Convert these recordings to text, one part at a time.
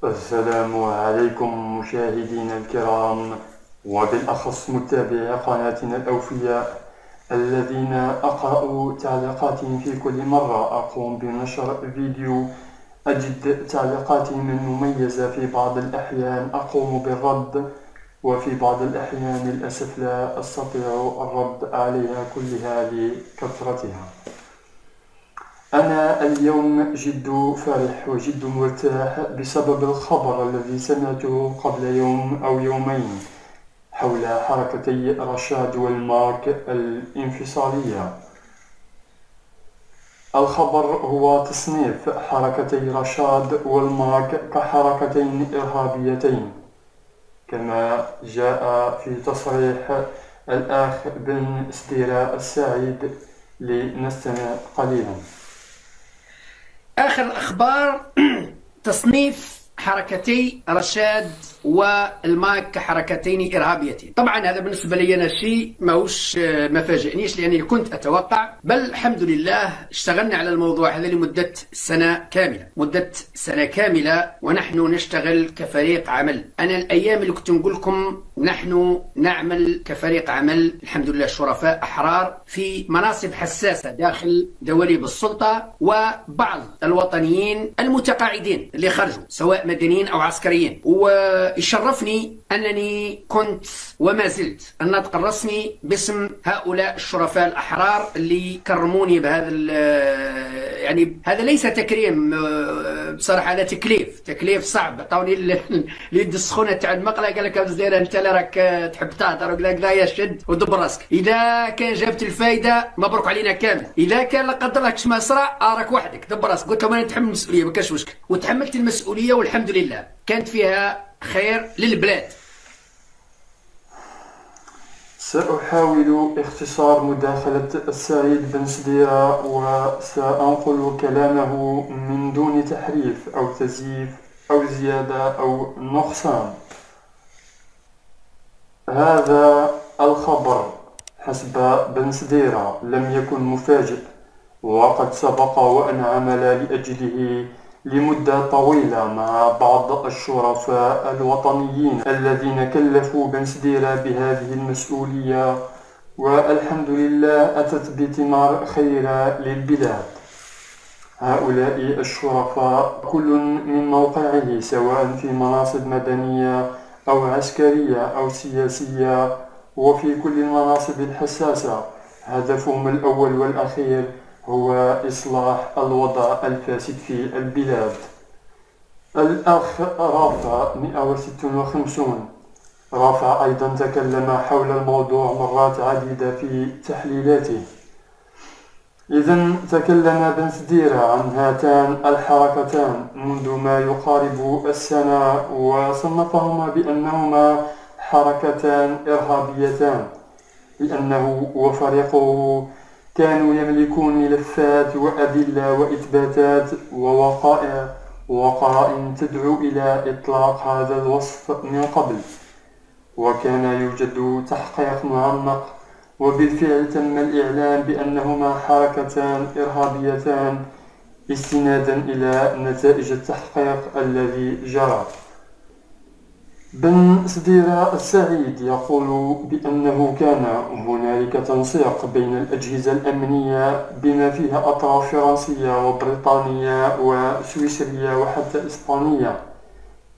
السلام عليكم مشاهدينا الكرام، وبالأخص متابعي قناتنا الأوفياء الذين أقرأ تعليقاتهم في كل مرة أقوم بنشر فيديو. أجد تعليقاتهم المميزة، في بعض الأحيان أقوم بالرد، وفي بعض الأحيان للأسف لا أستطيع الرد عليها كلها لكثرتها. أنا اليوم جد فرح وجد مرتاح بسبب الخبر الذي سمعته قبل يوم أو يومين حول حركتي رشاد والمارك الانفصالية. الخبر هو تصنيف حركتي رشاد والمارك كحركتين إرهابيتين، كما جاء في تصريح الأخ بن سديرة السعيد. لنستمع قليلا. آخر الأخبار تصنيف حركتي رشاد والماك كحركتين إرهابيتين. طبعا هذا بالنسبة لي أنا شيء ما فاجئنيش، لأنني كنت أتوقع، بل الحمد لله اشتغلنا على الموضوع هذا لمدة سنة كاملة ونحن نشتغل كفريق عمل. أنا الأيام اللي كنت نقول لكم نحن نعمل كفريق عمل، الحمد لله شرفاء أحرار في مناصب حساسة داخل دواليب السلطة، وبعض الوطنيين المتقاعدين اللي خرجوا سواء مدنيين أو عسكريين. ويشرفني أنني كنت وما زلت الناطق الرسمي باسم هؤلاء الشرفاء الأحرار اللي كرموني بهذا يعني هذا ليس تكريم بصراحة، هذا تكليف صعب. عطاوني اليد السخونة تاع المقلة، قال لك زير انت اللي راك تحب تهضر، وقال لك لا شد ودب راسك. اذا كان جابت الفايدة مبروك علينا كامل، اذا كان لا قدر الله كش ما صرا راك وحدك دب راسك. قلت لهم انا نتحمل المسؤولية ما كاش مشكل، وتحملت المسؤولية والحمد لله كانت فيها خير للبلاد. سأحاول اختصار مداخلة السعيد بن سديرة، وسأنقل كلامه من دون تحريف أو تزييف أو زيادة أو نقصان. هذا الخبر حسب بن سديرة لم يكن مفاجئ، وقد سبق وأن عمل لأجله لمدة طويلة مع بعض الشرفاء الوطنيين الذين كلفوا بن سديرة بهذه المسؤولية، والحمد لله أتت بثمار خيرة للبلاد. هؤلاء الشرفاء كل من موقعه، سواء في مناصب مدنية أو عسكرية أو سياسية، وفي كل المناصب الحساسة، هدفهم الأول والأخير هو إصلاح الوضع الفاسد في البلاد. الأخ رافع 156 رافع أيضا تكلم حول الموضوع مرات عديدة في تحليلاته. إذن تكلم بن سديرة عن هاتان الحركتان منذ ما يقارب السنة، وصنفهما بأنهما حركتان إرهابيتان، لأنه وفريقه كانوا يملكون ملفات وأدلة وإثباتات ووقائع وقرائن تدعو إلى إطلاق هذا الوصف من قبل، وكان يوجد تحقيق معمق، وبالفعل تم الإعلان بأنهما حركتان إرهابيتان استنادا إلى نتائج التحقيق الذي جرى. بن سديرة السعيد يقول بأنه كان هنالك تنسيق بين الأجهزة الأمنية بما فيها أطراف فرنسية وبريطانية وسويسرية وحتى إسبانية،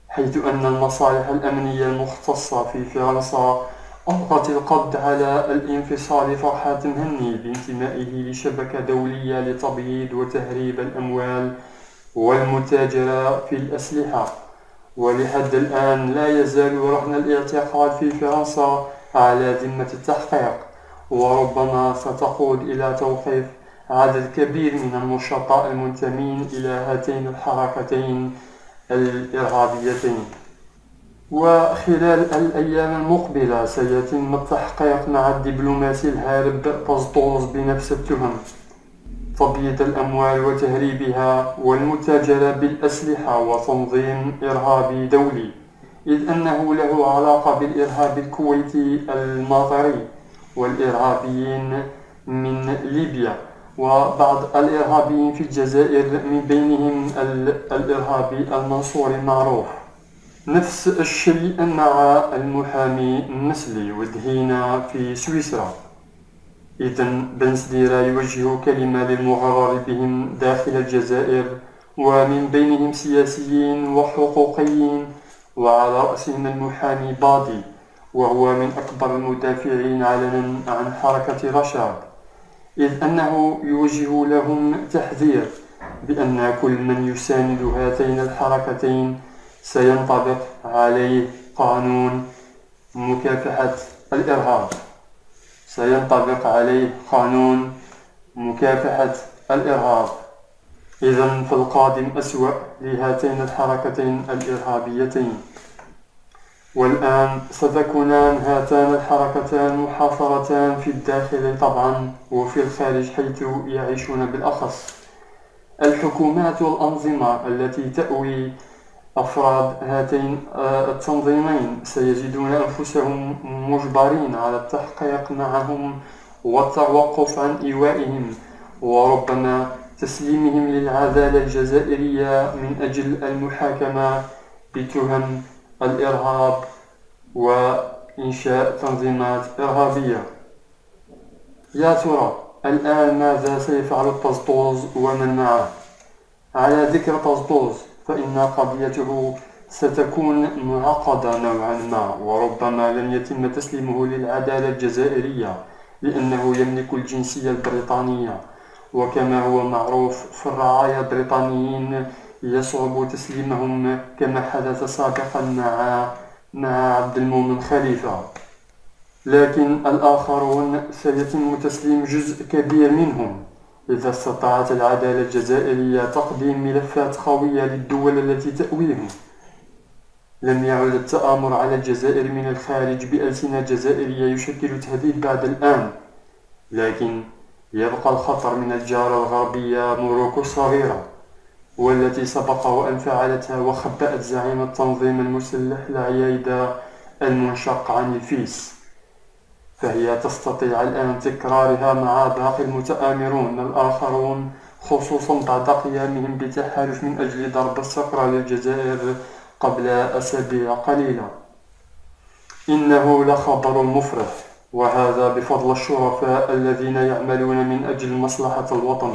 حيث أن المصالح الأمنية المختصة في فرنسا ألقت القبض على الانفصال فرحات مهني بانتمائه لشبكة دولية لتبييض وتهريب الأموال والمتاجرة في الأسلحة، ولحد الآن لا يزال رهن الاعتقال في فرنسا على ذمة التحقيق، وربما ستقود إلى توقيف عدد كبير من النشطاء المنتمين إلى هاتين الحركتين الإرهابيتين. وخلال الأيام المقبلة سيتم التحقيق مع الدبلوماسي الهارب بسطوس بنفس التهم، تبييض الأموال وتهريبها والمتاجرة بالأسلحة وتنظيم إرهابي دولي، إذ أنه له علاقة بالإرهاب الكويتي الماطري والإرهابيين من ليبيا وبعض الإرهابيين في الجزائر من بينهم الإرهابي المنصوري المعروف. نفس الشيء مع المحامي النسلي ودهينا في سويسرا. إذن بن سديرة يوجه كلمة للمغرر بهم داخل الجزائر، ومن بينهم سياسيين وحقوقيين، وعلى رأسهم المحامي باضي، وهو من أكبر المدافعين علنا عن حركة رشاد، إذ أنه يوجه لهم تحذير بأن كل من يساند هاتين الحركتين سينطبق عليه قانون مكافحة الإرهاب. إذن فالقادم أسوأ لهاتين الحركتين الإرهابيتين. والآن ستكونان هاتان الحركتان محاصرتان في الداخل طبعا وفي الخارج حيث يعيشون بالأخص. الحكومات والأنظمة التي تأوي أفراد هاتين التنظيمين سيجدون أنفسهم مجبرين على التحقيق معهم والتوقف عن إيوائهم، وربما تسليمهم للعدالة الجزائرية من أجل المحاكمة بتهم الإرهاب وإنشاء تنظيمات إرهابية. يا ترى الآن ماذا سيفعل طزطوز ومن معه؟ على ذكر طزطوز، فإن قضيته ستكون معقدة نوعا ما، وربما لن يتم تسليمه للعدالة الجزائرية لأنه يملك الجنسية البريطانية، وكما هو معروف فالرعايا البريطانيين يصعب تسليمهم كما حدث سابقا مع عبد المؤمن خليفة. لكن الآخرون سيتم تسليم جزء كبير منهم إذا استطاعت العدالة الجزائرية تقديم ملفات قوية للدول التي تأويهم. لم يعد التآمر على الجزائر من الخارج بألسنة جزائرية يشكل تهديد بعد الآن، لكن يبقى الخطر من الجارة الغربية موروكو الصغيرة، والتي سبق وأن فعلتها وخبأت زعيم التنظيم المسلح العيايدة المنشق عن الفيس، فهي تستطيع الآن تكرارها مع باقي المتآمرون الآخرون، خصوصا بعد قيامهم بتحالف من أجل ضرب الصقر للجزائر قبل أسابيع قليلة. إنه لخبر مفرح، وهذا بفضل الشرفاء الذين يعملون من أجل مصلحة الوطن.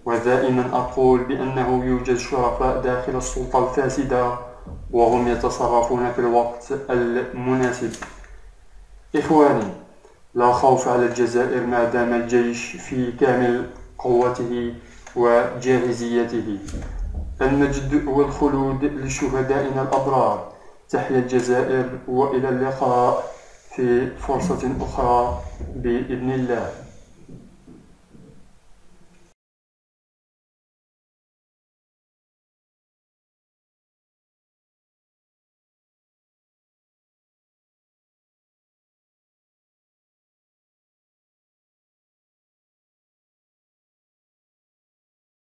ودائما أقول بأنه يوجد شرفاء داخل السلطة الفاسدة وهم يتصرفون في الوقت المناسب. إخواني، لا خوف على الجزائر ما دام الجيش في كامل قوته وجاهزيته. المجد والخلود لشهدائنا الأبرار. تحيا الجزائر، وإلى اللقاء في فرصة أخرى بإذن الله.